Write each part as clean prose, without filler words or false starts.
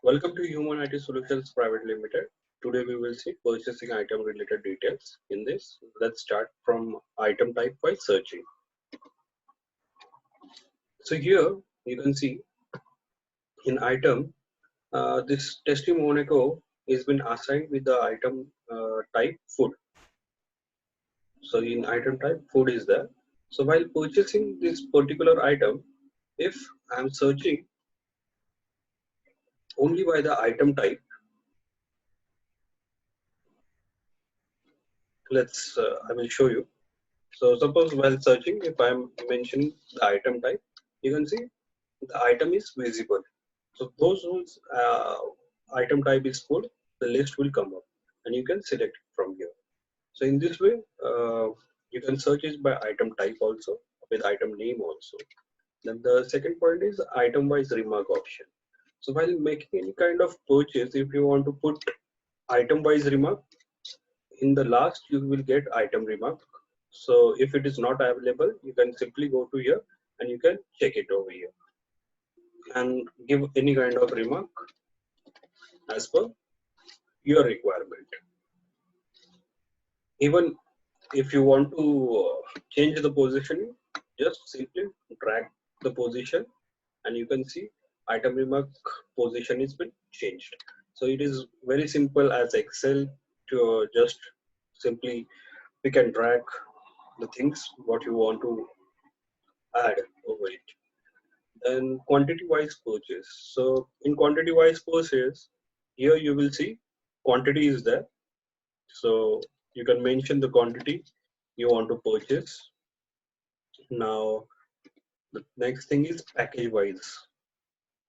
Welcome to Human IT Solutions Private Limited. Today we will see purchasing item related details. In this, let's start from item type while searching. So here you can see in item, this testimonial is been assigned with the item type food. So in item type food is there. So while purchasing this particular item, if I'm searching only by the item type, I will show you. So suppose while searching, if I'm mentioning the item type, you can see the item is visible. So those whose item type is full, the list will come up and you can select from here. So in this way, you can search it by item type also, with item name also. Then the second point is item wise remark option. So while making any kind of purchase, if you want to put item wise remark, in the last you will get item remark. So if it is not available, you can simply go to here and you can check it over here and give any kind of remark as per your requirement. Even if you want to change the positioning, just simply drag the position and you can see item remark position is been changed. So it is very simple as Excel to just simply pick and drag the things what you want to add over it. Then quantity wise purchase. So in quantity wise purchase, here you will see quantity is there. So you can mention the quantity you want to purchase. Now the next thing is package wise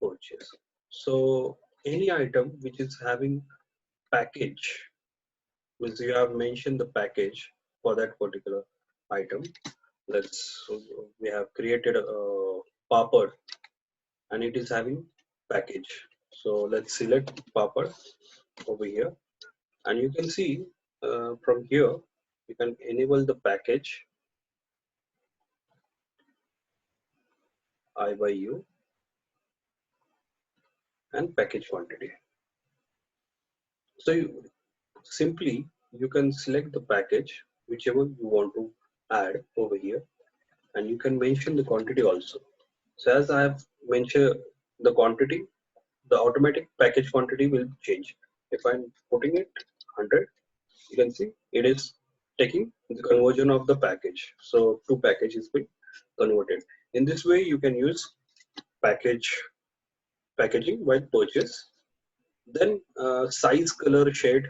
purchase. So any item which is having package, means you have mentioned the package for that particular item. We have created a papad and it is having package. So let's select papad over here and you can see from here you can enable the package I by you and package quantity. So simply you can select the package whichever you want to add over here and you can mention the quantity also. So as I have mentioned the quantity, the automatic package quantity will change. If I'm putting it 100, you can see it is taking the conversion of the package. So two packages being converted. In this way you can use package packaging while purchase. Then size, color, shade.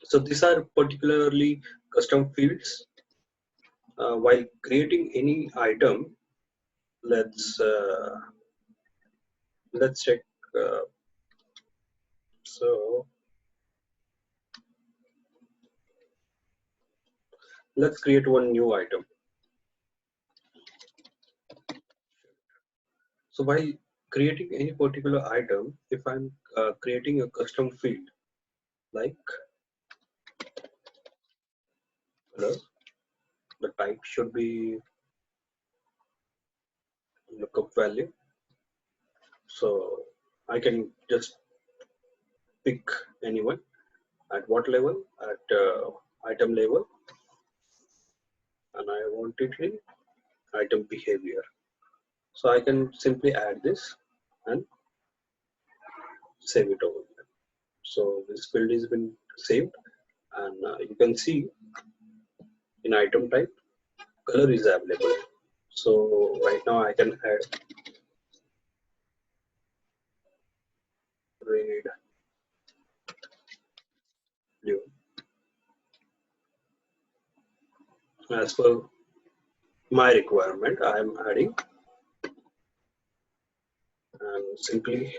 So these are particularly custom fields. While creating any item, let's uh, let's check. Uh, so let's create one new item. So while creating any particular item, if I'm creating a custom field like color, the type should be lookup value. So I can just pick anyone at what level, at item level, and I want it in item behavior. So I can simply add this and save it over here. So this field has been saved and you can see in item type color is available. So right now I can add red, blue as per my requirement. I am adding and simply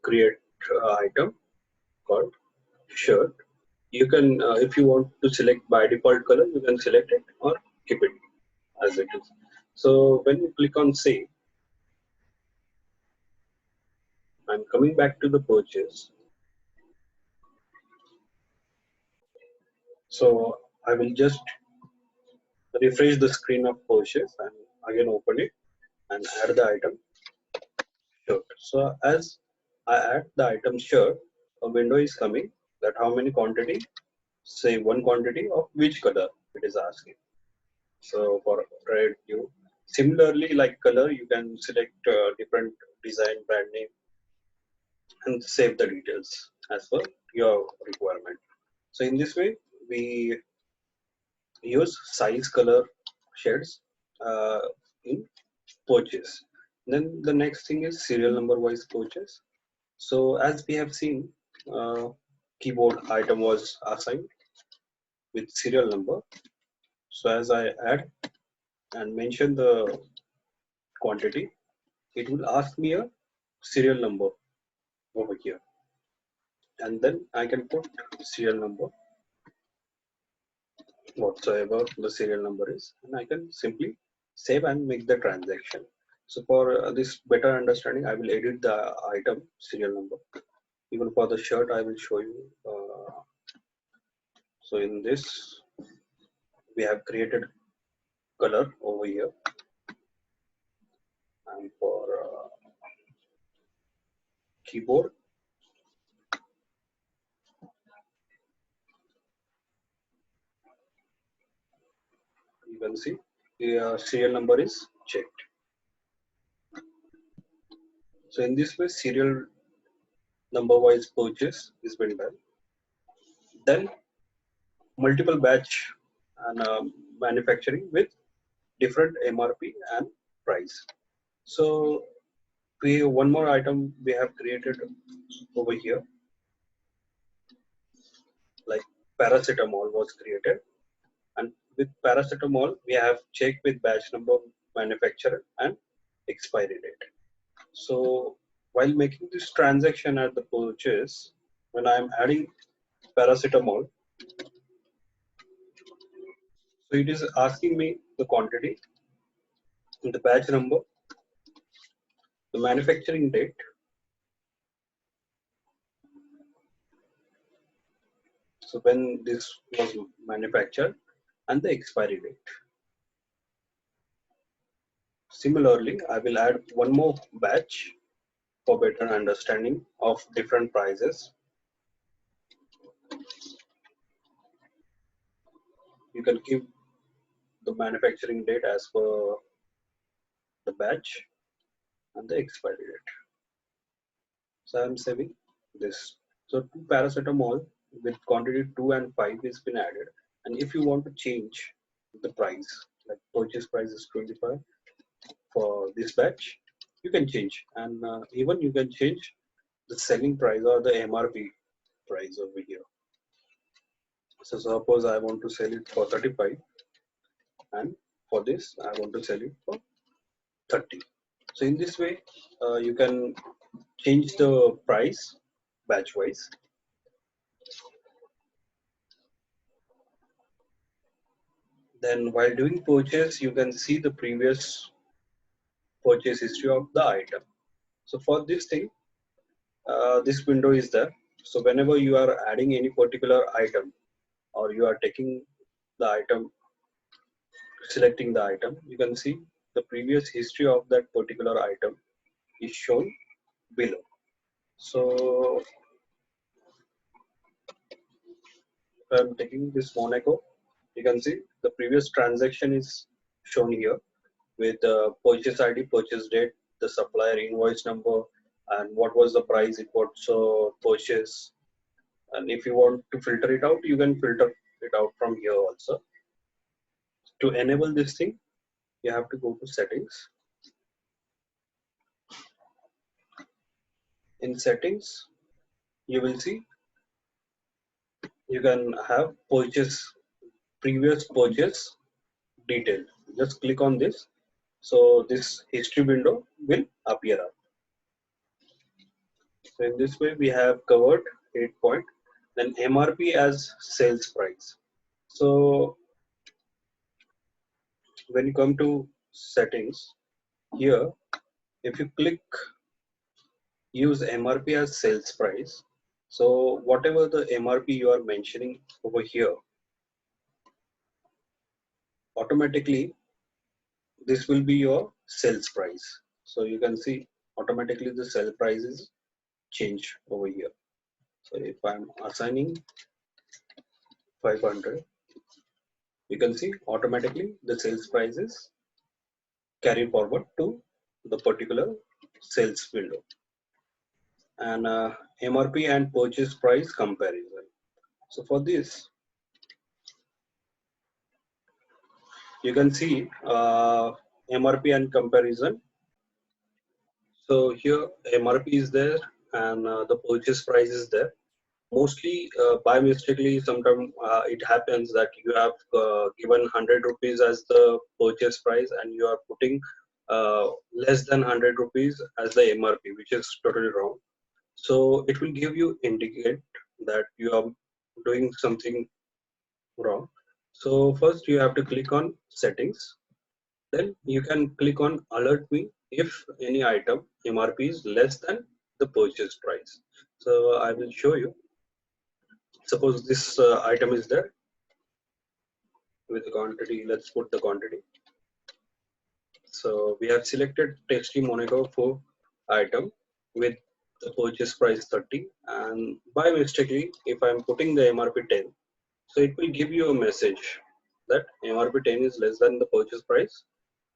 create item called shirt. You can, if you want to select by default color, you can select it or keep it as it is. So when you click on save, I'm coming back to the purchase. So I will just refresh the screen of purchase and again open it and add the item shirt. So as I add the item shirt, a window is coming that how many quantity, say one quantity of which color it is asking. So for red, you similarly like color, you can select different design, brand name, and save the details as per your requirement. So in this way, we use size, color, shades uh, in purchase. Then the next thing is serial number wise purchase. So as we have seen, keyboard item was assigned with serial number. So as I add and mention the quantity, it will ask me a serial number over here, and then I can put serial number whatsoever the serial number is, and I can simply save and make the transaction. So for this better understanding, I will edit the item serial number. Even for the shirt, I will show you. So in this, we have created color over here, and for keyboard, you can see the serial number is checked. So in this way, serial number wise purchase is been done. Then multiple batch and manufacturing with different MRP and price. So we one more item we have created over here, like paracetamol was created, and with paracetamol we have checked with batch number, manufacturer, and expiry date. So while making this transaction at the purchase, when I am adding paracetamol, so it is asking me the quantity, the batch number, the manufacturing date, so when this was manufactured, and the expiry date. Similarly, I will add one more batch for better understanding of different prices. You can give the manufacturing date as per the batch and the expiry date. So I'm saving this. So two paracetamol with quantity 2 and 5 is been added. And if you want to change the price, like purchase price is 25 for this batch, you can change. And even you can change the selling price or the MRP price over here. So suppose I want to sell it for 35, and for this I want to sell it for 30. So in this way, you can change the price batch wise. Then while doing purchase, you can see the previous purchase history of the item. So for this thing, this window is there. So whenever you are adding any particular item, or you are taking the item, selecting the item, you can see the previous history of that particular item is shown below. So if I'm taking this Monaco, you can see the previous transaction is shown here with the purchase ID, purchase date, the supplier invoice number, and what was the price it was purchase. And if you want to filter it out, you can filter it out from here also. To enable this thing, you have to go to settings. In settings, you will see you can have purchase, previous purchase detail. Just click on this. So this history window will appear up. So in this way, we have covered 8 point. Then MRP as sales price. So when you come to settings here, if you click use MRP as sales price, so whatever the MRP you are mentioning over here, automatically this will be your sales price. So you can see automatically the sell price is changed over here. So if I'm assigning 500, you can see automatically the sales price is carried forward to the particular sales window. And MRP and purchase price comparison. So for this, you can see MRP and comparison. So here MRP is there and the purchase price is there. Mostly by mistakenly, sometimes it happens that you have given 100 rupees as the purchase price and you are putting less than 100 rupees as the MRP, which is totally wrong. So it will give you indicate that you are doing something wrong. So first you have to click on settings. Then you can click on alert me if any item MRP is less than the purchase price. So I will show you. Suppose this item is there with the quantity. Let's put the quantity. So we have selected tasty Monaco for item with the purchase price 30, and by mistakenly if I'm putting the MRP 10, so it will give you a message that MRP 10 is less than the purchase price.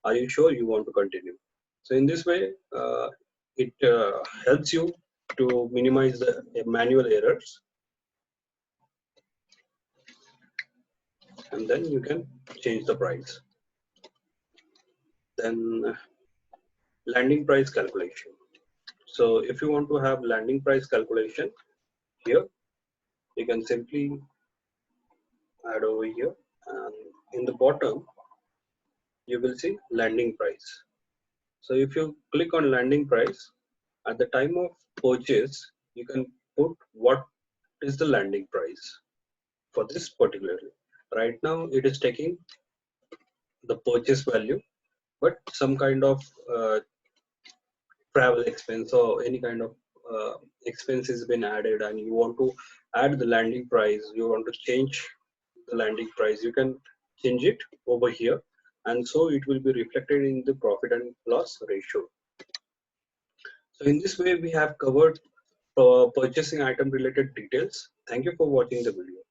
Are you sure you want to continue? So in this way, it helps you to minimize the manual errors, and then you can change the price. Then landing price calculation. So if you want to have landing price calculation here, you can simply add over here, and in the bottom you will see landing price. So if you click on landing price, at the time of purchase, you can put what is the landing price for this particularly. Right now it is taking the purchase value, but some kind of travel expense or any kind of expense has been added and you want to add the landing price, you want to change the landing price, you can change it over here, and so it will be reflected in the profit and loss ratio. So in this way we have covered purchasing item related details. Thank you for watching the video.